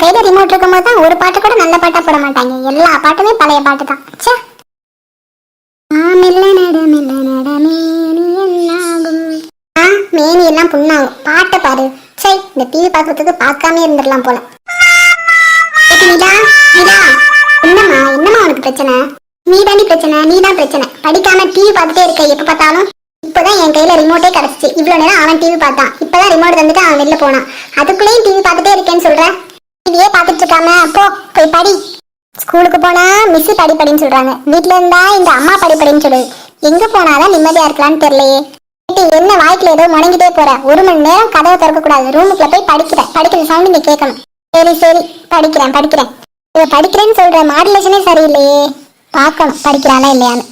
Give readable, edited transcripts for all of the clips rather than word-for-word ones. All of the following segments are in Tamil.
கையில ரிமோட் இருக்கும் போது தான் ஒரு பாட்டு கூட நல்ல பாட்டா போட மாட்டாங்க. எல்லா பாட்டுமே பழைய பாட்டு தான். ச்சே. மேனி எல்லாம் புண்ணாகும். பாட்டை பாரு. சரி, இந்த டிவி பார்க்கறதுக்கு பார்க்காம இருந்துடலாம் போல. நிலா, நிலா, என்னம்மா என்னம்மா உனக்கு பிரச்சனை? நீ தாண்டி பிரச்சனை, நீ தான் பிரச்சனை. படிக்காம டிவி பார்த்துட்டே இருக்க எப்ப பார்த்தாலும். இப்பதான் என் கையில ரிமோட்டே கிடைச்சிச்சு. இவ்வளவு நேரம் அவன் டிவி பார்த்தான். இப்பதான் ரிமோட் தந்துட்டு அவன் வெளில போனான். அதுக்குள்ளேயும் டிவி பார்த்துட்டே இருக்கேன்னு சொல்ற. டிவியே பார்த்துட்டு இருக்காம போ, போய் படி. ஸ்கூலுக்கு போனா மிஸ் படிப்படின்னு சொல்றாங்க. வீட்டுல இருந்தா இந்த அம்மா படிப்படின்னு சொல்லுது. எங்க போனாதான் நிம்மதியா இருக்கலாம்னு தெரியலையே. என்ன வாய்க்குல ஏதோ முடங்கிட்டே போற? 1 மணி நேரம் கதவை திறக்க கூடாது. ரூமுக்குள்ள போய் படிக்கிற சவுண்ட் நீ கேட்கணும். சரி சரி, படிக்கிறேன். படிக்கிறேன்னு சொல்ற மாடுலேஷனே சரியில்லையே. பார்க்கணும் படிக்கிறாளா இல்லையான்னு.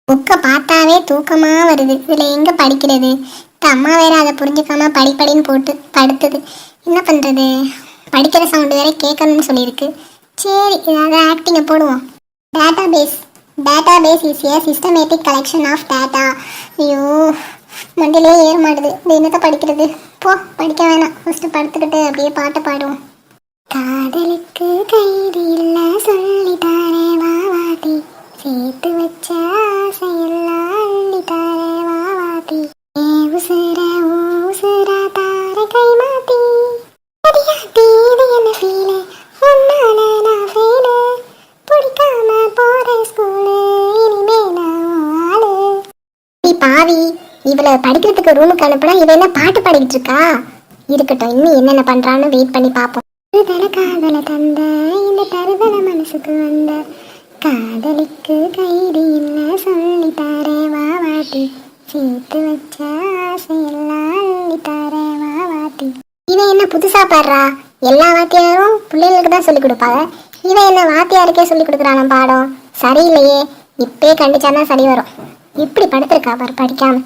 புக்கை பார்த்தாவே தூக்கமா வருது. இதுல எங்க படிக்கிறது? இந்த அம்மா வேற அதை புரிஞ்சுக்காம படிப்படின்னு போட்டு படுத்துது. என்ன பண்றது? படிக்கிற சவுண்டு வேற கேட்கணும்னு சொல்லியிருக்கு. சரி, ஏதாவது ஆக்டிங்கை போடுவோம். Database is a systematic collection of data. ஐயோ, மண்டிலே ஏற மாட்டுது. இது என்னத்தை படிக்கிறது? போ, படிக்க வேணாம். ஃபர்ஸ்ட் படுத்துக்கிட்டு அப்படியே பாட்டை பாடுவோம். காதலுக்கு கைது இல்ல சொல்லிட்டாரே வாவாதி, சேர்த்து வச்ச ஆசையெல்லாம் அள்ளிட்டாரே வாவாதி, ஏ உசுர ஊசுரா தார கை மாத்தி அடியாத்தி. இது என்ன ஃபீலு? ஒன்னால நான் ஃபெயிலு, பிடிக்காம போற ஸ்கூலு, இனிமே நான் ஆளு. பாவி, இவளை படிக்கிறதுக்கு ரூமுக்கு அனுப்புனா இவ என்ன பாட்டு பாடிக்கிட்டு இருக்கா? இருக்கட்டும், இன்னும் என்னென்ன பண்றான்னு வெயிட் பண்ணி பார்ப்போம். காதல தந்த இந்த தருதல மனசுக்கு வந்த, காதலுக்கு கைது இல்ல சொல்லித்தாரே வாவாட்டி, சேர்த்து வச்ச ஆசையெல்லாம் அள்ளித்தாரே வாவாட்டி. இவன் என்ன புதுசா பாடுறா? எல்லா வாத்தியாரும் பிள்ளைகளுக்கு தான் சொல்லி கொடுப்பாங்க. இவன் என்ன வாத்தியாருக்கே சொல்லி கொடுக்குறான பாடம்? சரியில்லையே. இப்பே கண்டிச்சாதான் சரி வரும். இப்படி படுத்திருக்கா பாரு படிக்காம.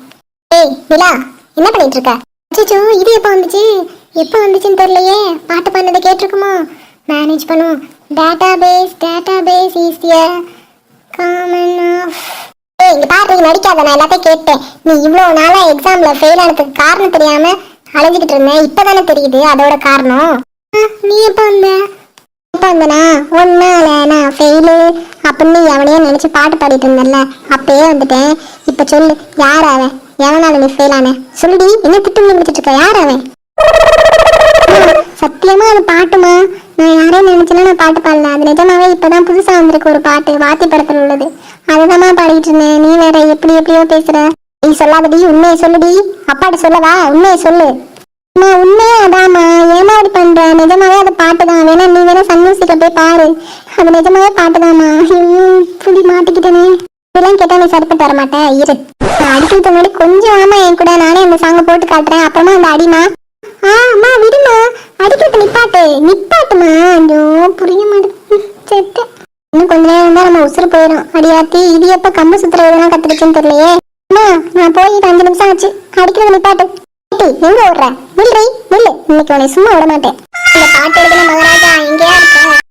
ஏய் நிலா, என்ன பண்ணிட்டு இருக்க? அச்சோ, இது எப்போ வந்துச்சுன்னு தெரியலையே. பாட்டு பண்ணதை கேட்டிருக்குமோ? மேனேஜ் பண்ணுவோம். Database is a common of. ஏய் இங்க பாரு, நீ நடிக்காத. நான் எல்லாத்தையும் கேட்டேன். நீ இவ்வளவு நாளா எக்ஸாம்ல ஃபெயில் ஆனதுக்கு காரணம் தெரியாம அழைஞ்சிக்கிட்டு இருந்தேன். இப்பதானே தெரியுது அதோட காரணம். நீ எப்ப வந்தனா? ஒன்னால நான் ஃபெயிலு அப்படின்னு எவனையோ நினைச்சு பாட்டு பாடிட்டு இருந்தேன்ல, அப்பயே வந்துட்டேன். இப்ப சொல்லு, யார் அவன்? எவனால நீ ஃபெயில் ஆன? சொல்லுடி. என்ன திட்டு முடிச்சிட்டு இருக்க? யார் அவன்? சத்தியமா அது பாட்டுமா? நான் யாரையும் நினைச்சேன்னா நான் பாட்டு பாடல. அது நிஜமாவே இப்பதான் புதுசா வந்திருக்கு ஒரு பாட்டு, வாத்தி படத்துல உள்ளது. அதுதான் பாடிட்டு இருந்தேன். நீ வேற எப்படியோ பேசுற. நீ சொல்லாதடி, உண்மையை சொல்லுடி. அப்பாட்ட சொல்லவா? உண்மையை சொல்லு. உண்மையா அதாமா? ஏமா அப்படி பண்ற? நிஜமாவே அது பாட்டுதான். வேணா நீ வேணா சன்மியூசிக்க போய் பாரு. அது நிஜமாவே பாட்டுதாமா. புடி மாட்டிக்கிட்டேனே. இதெல்லாம் கேட்டா நீ சரிப்பட்டு வர மாட்டேன். இரு, நான் அடிக்கிறதுக்கு முன்னாடி கொஞ்சம் ஆமா என் கூட நானே அந்த சாங்க போட்டு காட்டுறேன். அப்புறமா அந்த அடிமா. அம்மா விடுமா, அடிக்கிறது நிப்பாட்டுமா. ஐயோ புரிய மாட்டேன். செட்டு. இன்னும் கொஞ்ச நேரம் தான் நம்ம உசுறு போயிடும். அடியாத்தி, இது எப்ப கம்பு சுத்துற இதெல்லாம் கத்துக்கிச்சுன்னு தெரியலையே. அம்மா நான் போய் 5 நிமிஷம் ஆச்சு. அடிக்கிறது நிப்பாட்டு. எங்க ஓடுற? நில்லு, இன்னைக்கு உன்னை சும்மா விட மாட்டேன்.